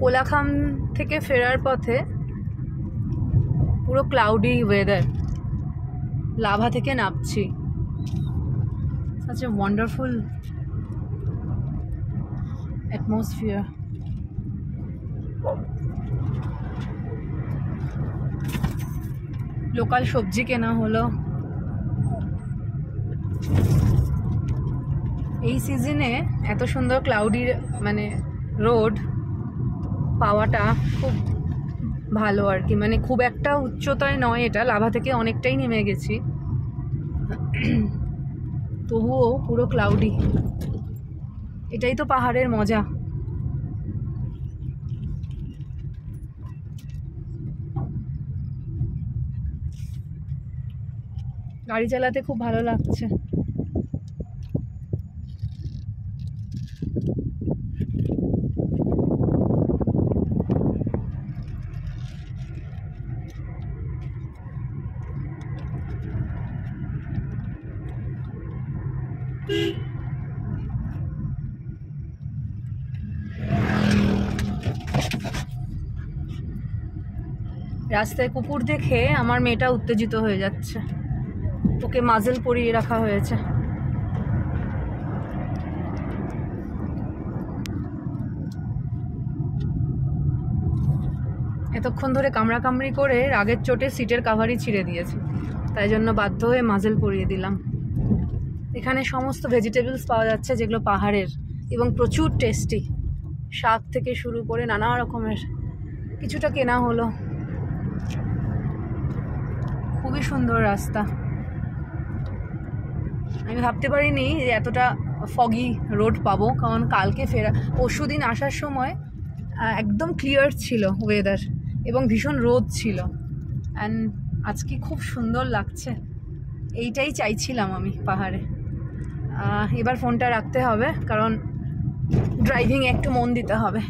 কোলাখাম থেকে ফেরার পথে পুরো ক্লাউডি ওয়েদার, লাভা থেকে নামছি। such a wonderful atmosphere. Local সবজি কেনা হলো। এই সিজনে এত সুন্দর ক্লাউডি মানে রোড পাওয়াটা খুব ভালো আর কি, মানে খুব একটা উচ্চতায় নয় এটা, লাভা থেকে অনেকটাই নেমে গেছি, তবুও পুরো ক্লাউডি। এটাই তো পাহাড়ের মজা। গাড়ি চালাতে খুব ভালো লাগছে। রাস্তায় কুকুর দেখে আমার মেয়েটা উত্তেজিত হয়ে যাচ্ছে, ওকে মাজেল পরিয়ে রাখা হয়েছে। এতক্ষণ ধরে কামড়াকামড়ি করে রাগের চোটে সিটের কাভারই ছিঁড়ে দিয়েছে, তাই জন্য বাধ্য হয়ে মাজেল পরিয়ে দিলাম। এখানে সমস্ত ভেজিটেবলস পাওয়া যাচ্ছে যেগুলো পাহাড়ের এবং প্রচুর টেস্টি, শাক থেকে শুরু করে নানা রকমের। কিছুটা কেনা হলো। খুবই সুন্দর রাস্তা। আমি ভাবতে পারিনি যে এতটা ফগি রোড পাবো, কারণ কালকে পরশুদিন আসার সময় একদম ক্লিয়ার ছিল ওয়েদার এবং ভীষণ রোদ ছিল, অ্যান্ড আজকে খুব সুন্দর লাগছে। এইটাই চাইছিলাম আমি পাহাড়ে। এবার ফোনটা রাখতে হবে, কারণ ড্রাইভিংয়ে একটু মন দিতে হবে।